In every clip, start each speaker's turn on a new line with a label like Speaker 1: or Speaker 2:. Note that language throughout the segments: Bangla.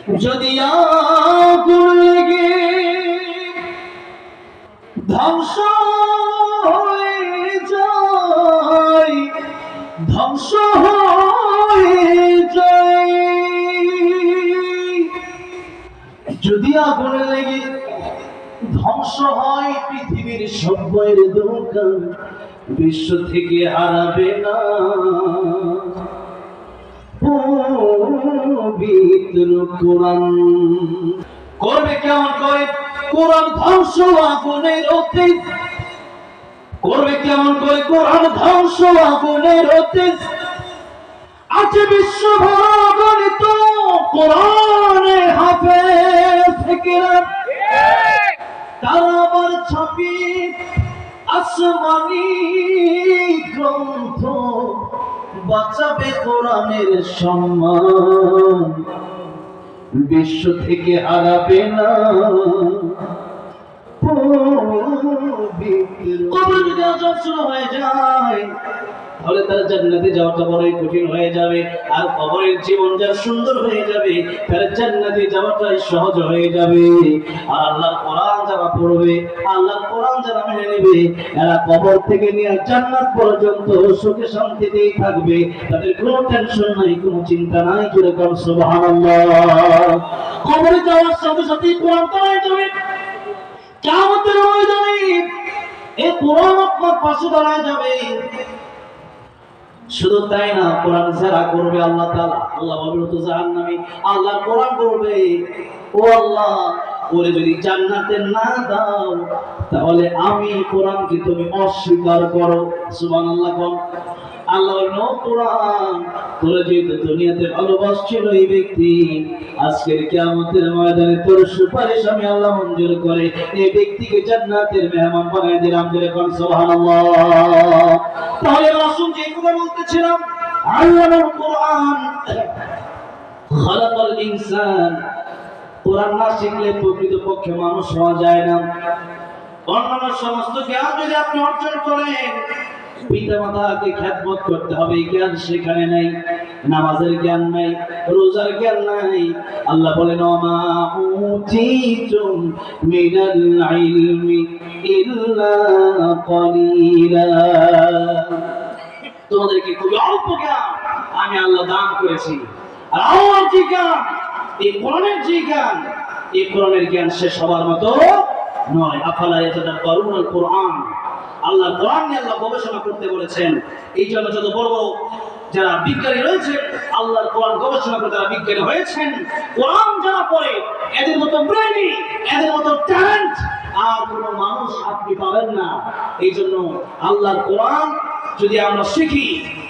Speaker 1: যদি আগুন লেগে ধ্বংস হয়ে যায়, ধ্বংস হয়ে যায়, যদি আগুন লেগে ধ্বংস হয় পৃথিবীর সব বইয়ের দোকান, বিশ্ব থেকে হারাবে না পবিত্র কোরআন। করবে কেমন করে কোরআন ধ্বংস আগুনের অতীত, করবে কেমন করে কোরআন ধ্বংস আগুনের অতীত। আছে বিশ্বভর গণিত কোরআনের হাফেজ থেকে, তারা আবার ছাপি আসমানি গ্রন্থ, বাঁচাবে কোরআনের সম্মান, বিশ্ব থেকে হারাবে না কবর যদি আযাব শুরু হয়ে যায়, তাহলে তার জান্নাতে যাওয়াটা বড়ই কঠিন হয়ে যাবে। আর কবরের জীবন যার সুন্দর হয়ে যাবে, তার জান্নাতে যাওয়াটাই সহজ হয়ে যাবে। আর আল্লাহর কোরআন যারা পড়বে, আল্লাহর কোরআন যারা মেনে নেবে, এরা কবর থেকে নিয়ে জান্নাত পর্যন্ত সুখে শান্তিতেই থাকবে। তাদের কোনো টেনশন নাই, কোনো চিন্তা নাই। যেরকম সুবহানাল্লাহ। কবরে যাওয়ার সাথে সাথে কোরআন পড়াই যাবে, কিয়ামতের ময়দানে এই কোরআন আপনার পাশে দাঁড়ায় যাবে। শুধু তাই না, কোরআন যারা করবে আল্লাহ তাআলা, আল্লাহ বলবে তো জাহান্নামী, আল্লাহ কোরআন করবে, ও আল্লাহ ওরে যদি জান্নাতে না দাও, তাহলে আমি কোরআনকে তুমি অস্বীকার করো। সুবহানাল্লাহ। আল্লাহ বলল কোরআন তোরে যেহেতু দুনিয়াতে ভালোবাসছিল এই ব্যক্তি, আজকের কিয়ামতের ময়দানে তোর সুপারিশ আমি আল্লাহ মঞ্জুর করে এই ব্যক্তিকে জান্নাতের মেহমান বানায় দিলাম। যেরকম সুবহানাল্লাহ। তাহলে রাসূল যে কথা বলতেছিলাম, আল্লাহর কোরআন খালাকাল ইনসান, কোরআন না শিখলে প্রকৃতপক্ষে মানুষ হওয়া যায় না। অন্যান্য সমস্ত জ্ঞান যদি আপনি অর্জন করেন, পিতা মাতাকে খেদমত করতে হবে, জ্ঞান সেখানে নাই। নামাজের জ্ঞান নাই, রোজার জ্ঞান নাই। আল্লাহ বলেন ওমা উতিতুম মিনাল ইলমি ইল্লা কলিলা, তোমাদেরকে খুব অল্প জ্ঞান আমি আল্লাহ দান করেছি। আর আমার যে জ্ঞান, এই কোরআনের যে জ্ঞান, এই কোরআনের জ্ঞান সে সবার মতো নয়। আফালা ইয়াতাদাব্বারুনাল কোরআন, আল্লাহ কোরআন নিয়ে আল্লাহ গবেষণা করতে বলেছেন। এই জন্য যত বড় বড় যারা বিজ্ঞানী রয়েছে, আল্লাহর কোরআন গবেষণা করে যারা বিজ্ঞানী হয়েছেন, কোরআন যারা পড়ে, এদের মতো ব্রেনি, এদের মতো ট্যালেন্ট আর কোনো মানুষ আপনি পাবেন না। এই জন্য আল্লাহর কোরআন যদি আমরা শিখি,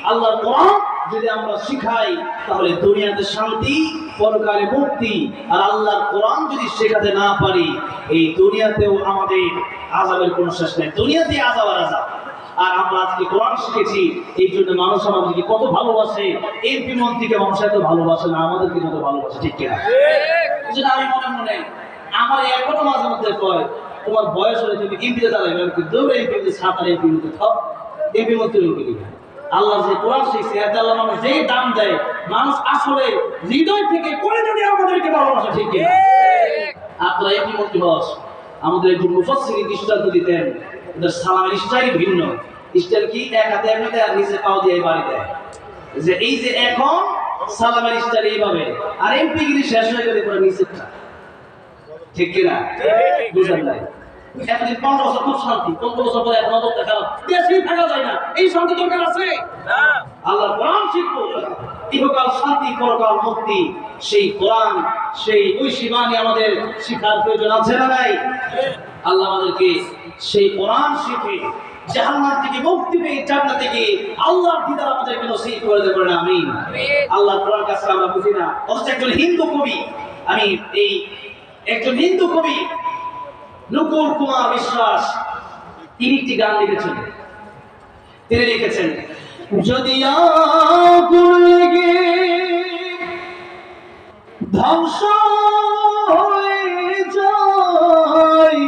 Speaker 1: আল্লাহর কোরআন যদি আমরা শিখাই, তাহলে দুনিয়াতে শান্তি, পরকালে মুক্তি। আর আল্লাহর কোরআন যদি শেখাতে না পারি, এই দুনিয়াতেও আমাদের আযাবের কোনো শেষ নেই। দুনিয়াতে আযাব আর আযাব। আর আমরা আজকে কোরআন শিখেছি, এই জন্য মানুষ আমাদেরকে কত ভালোবাসে। এমপি মন্ত্রীকে মানুষ এত ভালোবাসে না, আমাদেরকে কত ভালোবাসে, ঠিক কিনা? এই জন্য আমি মনে মনে আমার এখনো মাঝে মধ্যে কয়, তোমার বয়স হলে তুমি এমপিতে দাঁড়াবে, দৌড়ে এমপিতে সাঁতার এমপিতে থাক, এমপি মন্ত্রী এমপি। আল্লাহ যে কোরআন শিখছে, এতে আল্লাহ মানুষ যেই দাম দেয়, মানুষ আসলে হৃদয় থেকে করে যদি আমাদেরকে ভালোবাসে, ঠিক কিনা? আপনারা এমপি মন্ত্রী হস, আমাদের একজন মুফাসসির দৃষ্টান্ত দিতেন, ওদের সালামের স্টাইল ভিন্ন। স্টাইল কি? এক হাতে এমনিতে আর নিচে পাও দিয়ে বাড়ি দেয়। যে এই যে এখন সালামের স্টাইল এইভাবে, আর এমপি গিরি শেষ হয়ে গেলে পরে নিচেরটা, ঠিক কিনা? বুঝলেন না? এতদিন 15 বছর খুব শান্তি, 15 বছর পরে এখন অবস্থা খারাপ, দেশেই থাকা যায় না। এই শান্তি দরকার আছে না? আল্লাহ কোরআন শিখবো, ইহকাল শান্তি, পরকাল মুক্তি। সেই কোরআন, সেই ঐশী বাণী আমাদের শিখার প্রয়োজন আছে না নাই? আল্লাহ আমাদেরকে সেই কোরআন শিখে জাহান্নাম থেকে মুক্তি পেয়ে জান্নাতে গিয়ে আল্লাহর দিদার আমাদেরকে নসিব করে দেবেন, বলেন আমিন। আল্লাহ কোরআন কাছে আমরা বুঝি না। অথচ একজন হিন্দু কবি, আমি এই একজন হিন্দু কবি নুপুর কুমার বিশ্বাস, তিনি একটি গান লিখেছেন। তিনি লিখেছেন, যদি আগুন লেগে ধ্বংস হয়ে যায়,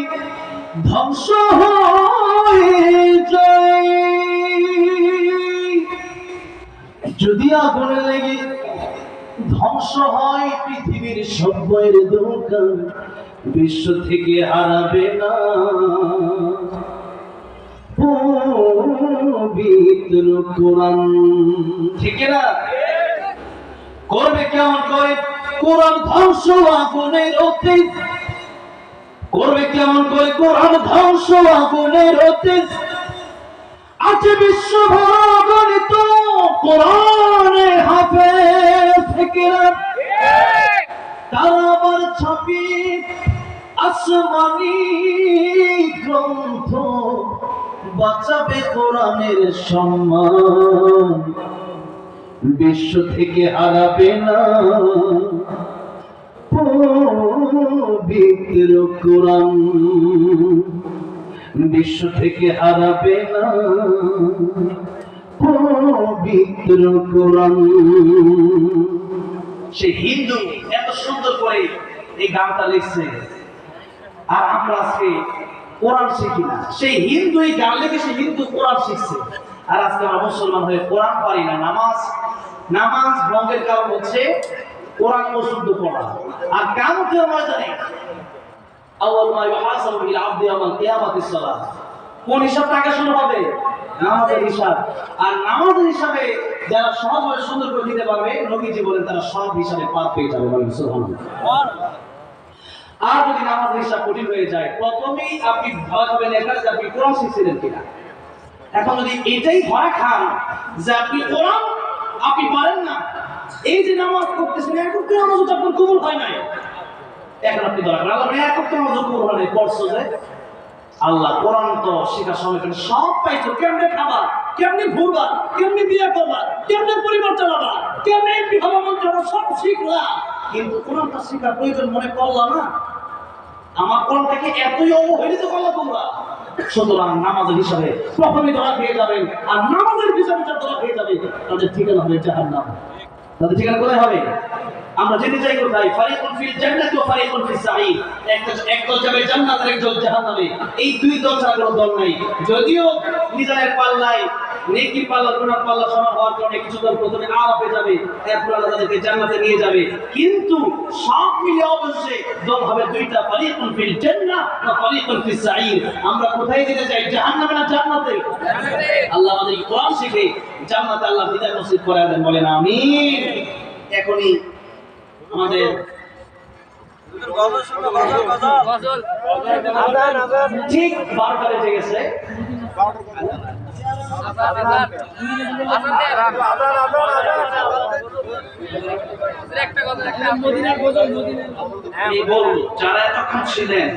Speaker 1: ধ্বংস হয়ে যায়, যদি আগুন লেগে ধ্বংস হয় পৃথিবীর সব বইয়ের দোকান, বিশ্ব থেকে হারাবে না পবিত্র কোরআন। ঠিক না? করবে কেমন করে কোরআন ধ্বংস আগুনের অতীত, করবে কেমন করে কোরআন ধ্বংস আগুনের অতীত। আছে বিশ্বভর গণিত কোরআনে হাফেজ থেকে, তারা আবার ছাপি আসমানি গ্রন্থ, বাঁচাবে কোরআনের সম্মান, বিশ্ব থেকে হারাবে না পবিত্র কোরআন, বিশ্ব থেকে হারাবে না পবিত্র কোরআন। সে হিন্দু এত সুন্দর করে এই গানটা লিখছে, আর আমরা আজকে কোরআন শিখি না। সেই হিন্দু এই গান লিখে সে হিন্দু কোরআন শিখছে, আর আজকে আমরা মুসলমান হয়ে কোরআন পারি না। নামাজ ভঙ্গের কারণ হচ্ছে কোরআন অশুদ্ধ পড়া। আর কিয়ামতের ময়দানে আউয়াল মা ইউহাসাবু বিল আবদি ইয়াওমাল কিয়ামাতিস সালাত, কোন হিসাবটা আগে শুরু হবে? নামাজের হিসাব। আর নামাজের হিসাবে যারা সহজভাবে সুন্দর করে দিতে পারবে, নবীজি বলেন তারা সব হিসাবে পার পেয়ে যাবে। সুবহানাল্লাহ। আর যদি নামাজের হিসাব কঠিন হয়ে যায়, প্রথমেই আপনি ভয় পাবেন এটা যে আপনি কোরআন শিখছিলেন কিনা। এখন যদি এটাই ধরা খান যে আপনি কোরআন আপনি পারেন না, এই যে নামাজ পড়তেছেন এক করতে নামাজ তো আপনার কবুল হয় নাই, এখন আপনি ধরা খান আল্লাহ এক করতে নামাজ কবুল হয় নাই, পড়ছো যে আল্লাহ কোরআন তো শেখার সময় সব পাইছো, কেমনে খাবা, কেমনে ঘুরবা, কেমনে বিয়ে করবা, কেমনে পরিবার চালাবা, কেমনে বিবাহ মন্ত্র সব শিখলা, কিন্তু কোরআনটা শেখার প্রয়োজন মনে করলা না। আমার কোরআনটাকে এতই অবহেলিত করলা তোমরা। সুতরাং নামাজের হিসাবে প্রথমে ধরা খেয়ে যাবেন, আর নামাজের হিসাবে ধরা খেয়ে যাবে, তাদের ঠিকানা হবে জাহান্নাম। তাদের ঠিকানা কোথায় হবে? আমরা যেতে চাই কোথায়? ফারিকুন ফিল জান্নাতি ওয়া ফারিকুন ফিস সাঈদ। একদল যাবে জান্নাত আর একদল জাহান্নামে। এই দুই দল ছাড়া কোনো দল নাই। যদিও মিজানের পাল্লায় নেকি পাল্লা গুনাহ পাল্লা সমান হওয়ার কারণে কিছু দল প্রথমে আরাফে যাবে, এরপর আল্লাহ তাদেরকে জান্নাতে নিয়ে যাবে, কিন্তু সব মিলে অবশ্যই দল হবে দুইটা, ফারিকুন ফিল জান্নাহ ওয়া ফারিকুন ফিস সাঈদ। আমরা কোথায় যেতে চাই? জাহান্নামে না জান্নাতে? জান্নাতে। আল্লাহ আমাদের কোরআন শিখে জান্নাতে আল্লাহ হিদায়াত নসিব করে দেন, বলেন আমিন। এখনই আমাদের ঠিক 12টা বেজে গেছে। যারা এতক্ষণ ছিলেন